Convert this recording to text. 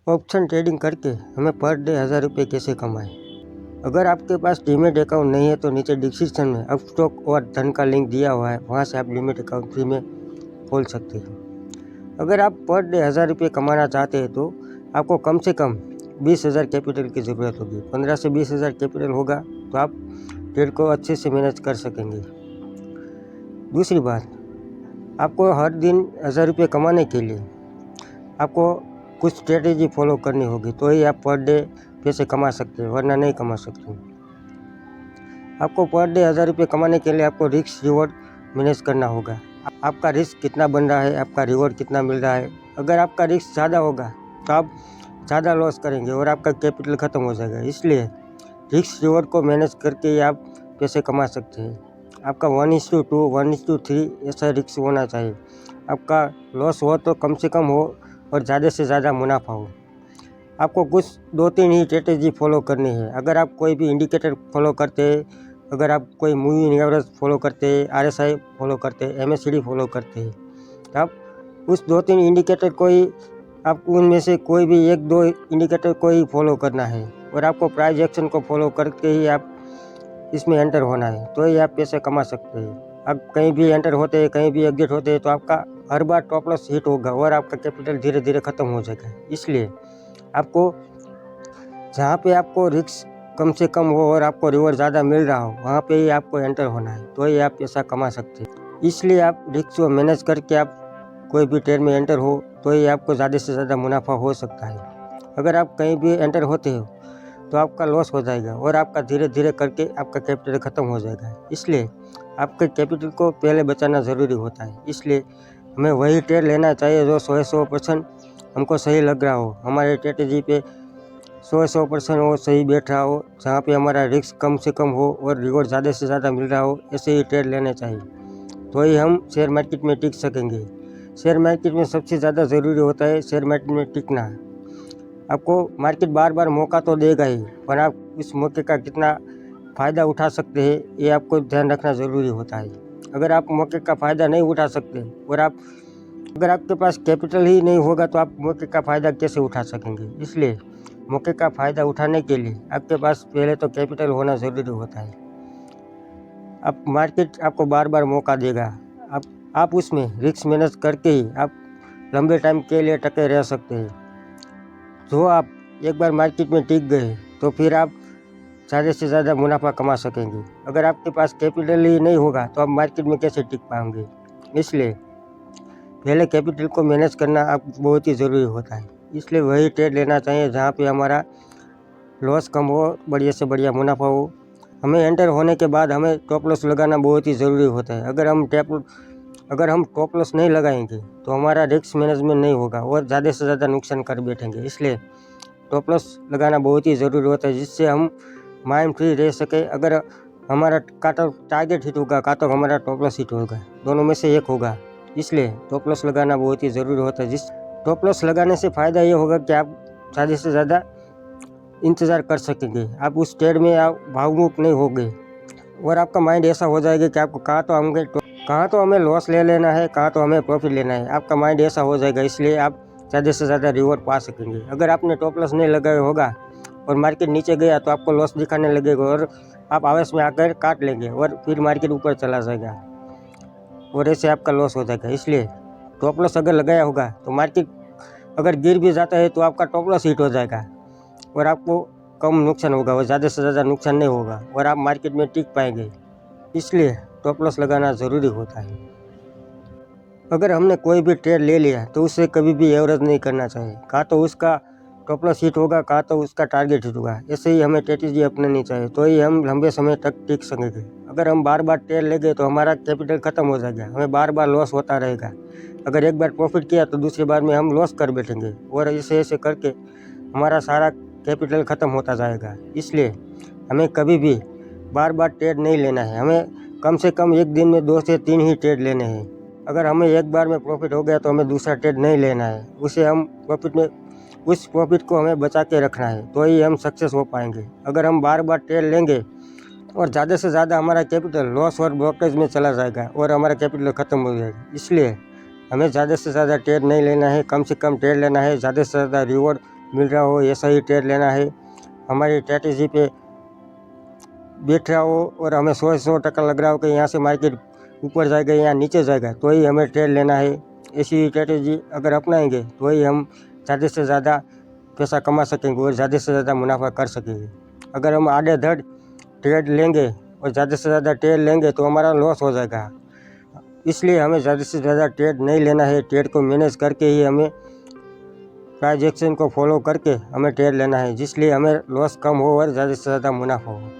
Option trading करके हमें per day 1000 रुपये कैसे कमाएं। अगर आपके पास डीमेट अकाउंट नहीं है तो नीचे डिस्क्रिप्शन में अपस्टॉक और धन का लिंक दिया हुआ है, वहां से आप डीमेट अकाउंट फ्री में खोल सकते हैं। अगर आप पर डे 1000 रुपये कमाना चाहते हैं तो आपको कम से कम 20,000 कैपिटल की ज़रूरत होगी। 15 से 20,000 कैपिटल होगा तो आप ट्रेड को अच्छे से मैनेज कर सकेंगे। दूसरी बात, आपको हर दिन 1000 रुपये कमाने के लिए आपको कुछ स्ट्रेटेजी फॉलो करनी होगी, तो ही आप पर डे पैसे कमा सकते हैं, वरना नहीं कमा सकते। आपको पर डे 1000 रुपये कमाने के लिए आपको रिस्क रिवॉर्ड मैनेज करना होगा। आपका रिस्क कितना बन रहा है, आपका रिवॉर्ड कितना मिल रहा है। अगर आपका रिस्क ज़्यादा होगा तो आप ज़्यादा लॉस करेंगे और आपका कैपिटल ख़त्म हो जाएगा। इसलिए रिस्क रिवॉर्ड को मैनेज करके ही आप पैसे कमा सकते हैं। आपका 1:2, 1:3 ऐसा रिस्क होना चाहिए। आपका लॉस हो तो कम से कम हो और ज़्यादा से ज़्यादा मुनाफा हो। आपको कुछ 2-3 ही स्ट्रेटेजी फॉलो करनी है। अगर आप कोई भी इंडिकेटर फॉलो करते हैं, अगर आप कोई मूविंग एवरेज फॉलो करते हैं, RSI फॉलो करते हैं, MACD फॉलो करते हैं, तो आप उस 2-3 इंडिकेटर को ही, आपको उनमें से कोई भी 1-2 इंडिकेटर को ही फॉलो करना है और आपको प्राइस एक्शन को फॉलो करके ही आप इसमें एंटर होना है, तो ही आप पैसे कमा सकते हैं। अब कहीं भी एंटर होते हैं, कहीं भी एग्जिट होते हैं तो आपका हर बार टॉप लॉस हिट होगा और आपका कैपिटल धीरे धीरे ख़त्म हो जाएगा। इसलिए आपको जहाँ पे आपको रिस्क कम से कम हो और आपको रिवॉर्ड ज़्यादा मिल रहा हो, वहाँ पे ही आपको एंटर होना है, तो ही आप पैसा कमा सकते हैं। इसलिए आप रिस्क को मैनेज करके आप कोई भी ट्रेड में एंटर हो, तो ही आपको ज़्यादा से ज़्यादा मुनाफा हो सकता है। अगर आप कहीं भी एंटर होते हो तो आपका लॉस हो जाएगा और आपका धीरे धीरे करके आपका कैपिटल ख़त्म हो जाएगा। इसलिए आपके कैपिटल को पहले बचाना ज़रूरी होता है। इसलिए हमें वही ट्रेड लेना चाहिए जो 100% हमको सही लग रहा हो, हमारे स्ट्रेटेजी पे 100% वो सही बैठ रहा हो, जहाँ पे हमारा रिस्क कम से कम हो और रिवॉर्ड ज़्यादा से ज़्यादा मिल रहा हो, ऐसे ही ट्रेड लेने चाहिए, तो ही हम शेयर मार्केट में टिक सकेंगे। शेयर मार्केट में सबसे ज़्यादा ज़रूरी होता है शेयर मार्केट में टिकना। आपको मार्केट बार बार मौका तो देगा ही, पर आप इस मौके का कितना फ़ायदा उठा सकते हैं, ये आपको ध्यान रखना ज़रूरी होता है। अगर आप मौके का फ़ायदा नहीं उठा सकते और अगर आपके पास कैपिटल ही नहीं होगा तो आप मौके का फ़ायदा कैसे उठा सकेंगे। इसलिए मौके का फ़ायदा उठाने के लिए आपके पास पहले तो कैपिटल होना ज़रूरी होता है। अब मार्केट आपको बार बार मौका देगा, आप उसमें रिस्क मैनेज करके ही आप लंबे टाइम के लिए टके रह सकते हैं। जो आप एक बार मार्केट में टिक गए तो फिर आप ज़्यादा से ज़्यादा मुनाफा कमा सकेंगे। अगर आपके पास कैपिटल ही नहीं होगा तो आप मार्केट में कैसे टिक पाएंगे। इसलिए पहले कैपिटल को मैनेज करना आप बहुत ही ज़रूरी होता है। इसलिए वही ट्रेड लेना चाहिए जहाँ पे हमारा लॉस कम हो, बढ़िया से बढ़िया मुनाफा हो। हमें एंटर होने के बाद हमें टॉप लॉस लगाना बहुत ही ज़रूरी होता है। अगर हम टॉप लॉस नहीं लगाएंगे तो हमारा रिस्क मैनेजमेंट नहीं होगा और ज़्यादा से ज़्यादा नुकसान कर बैठेंगे। इसलिए टॉप लॉस लगाना बहुत ही ज़रूरी होता है, जिससे हम माइंड फ्री रह सके। अगर हमारा का तो टारगेट हिट होगा, का तो हमारा टॉप लॉस हिट होगा, दोनों में से एक होगा। इसलिए टॉप लॉस लगाना बहुत ही ज़रूरी होता है। जिस टॉप लॉस लगाने से फ़ायदा ये होगा कि आप ज़्यादा से ज़्यादा इंतज़ार कर सकेंगे। आप उस ट्रेड में आप भावुक नहीं होंगे और आपका माइंड ऐसा हो जाएगा कि आपको कहाँ तो हमें लॉस ले लेना है, कहाँ तो हमें प्रॉफिट लेना है। आपका माइंड ऐसा हो जाएगा, इसलिए आप ज़्यादा से ज़्यादा रिवॉर्ड पा सकेंगे। अगर आपने टॉप लॉस नहीं लगाया होगा और मार्केट नीचे गया तो आपको लॉस दिखाने लगेगा और आप आवेश में आकर काट लेंगे और फिर मार्केट ऊपर चला जाएगा और ऐसे आपका लॉस हो जाएगा। इसलिए टॉप लॉस अगर लगाया होगा तो मार्केट अगर गिर भी जाता है तो आपका टॉप लॉस हिट हो जाएगा और आपको कम नुकसान होगा और ज़्यादा से ज़्यादा नुकसान नहीं होगा और आप मार्केट में टिक पाएंगे। इसलिए टॉप लॉस लगाना ज़रूरी होता है। अगर हमने कोई भी ट्रेड ले लिया तो उसे कभी भी एवरेज नहीं करना चाहिए। कहाँ तो उसका टॉप लॉस हिट होगा, कहाँ तो उसका टारगेट हिट होगा। ऐसे ही हमें स्ट्रेटेजी अपनानी चाहिए, तो ही हम लंबे समय तक टिक सकेंगे। अगर हम बार बार ट्रेड लेंगे तो हमारा कैपिटल ख़त्म हो जाएगा, हमें बार बार लॉस होता रहेगा। अगर एक बार प्रॉफिट किया तो दूसरी बार में हम लॉस कर बैठेंगे और ऐसे करके हमारा सारा कैपिटल ख़त्म होता जाएगा। इसलिए हमें कभी भी बार बार ट्रेड नहीं लेना है। हमें कम से कम एक दिन में 2 से 3 ही ट्रेड लेने हैं। अगर हमें एक बार में प्रॉफिट हो गया तो हमें दूसरा ट्रेड नहीं लेना है। उस प्रॉफिट को हमें बचा के रखना है, तो ही हम सक्सेस हो पाएंगे। अगर हम बार बार ट्रेड लेंगे और ज़्यादा से ज़्यादा हमारा कैपिटल लॉस और ब्रोकरेज में चला जाएगा और हमारा कैपिटल ख़त्म हो जाएगा। इसलिए हमें ज़्यादा से ज़्यादा ट्रेड नहीं लेना है, कम से कम ट्रेड लेना है, ज़्यादा से ज़्यादा रिवॉर्ड मिल रहा हो ऐसा ही ट्रेड लेना है। हमारी स्ट्रैटेजी पे बैठ रहा हो और हमें 100% लग रहा हो कि यहाँ से मार्केट ऊपर जाएगा या नीचे जाएगा तो ही हमें ट्रेड लेना है। ऐसी स्ट्रैटेजी अगर अपनाएंगे तो ही हम ज़्यादा से ज़्यादा पैसा कमा सकेंगे और ज़्यादा से ज़्यादा मुनाफा कर सकेंगे। अगर हम आधे-धड़ ट्रेड लेंगे और ज़्यादा से ज़्यादा ट्रेड लेंगे तो हमारा लॉस हो जाएगा। इसलिए हमें ज़्यादा से ज़्यादा ट्रेड नहीं लेना है। ट्रेड को मैनेज करके ही हमें प्राइस एक्शन को फॉलो करके हमें ट्रेड लेना है, जिसलिए हमें लॉस कम हो और ज़्यादा से ज़्यादा मुनाफा हो।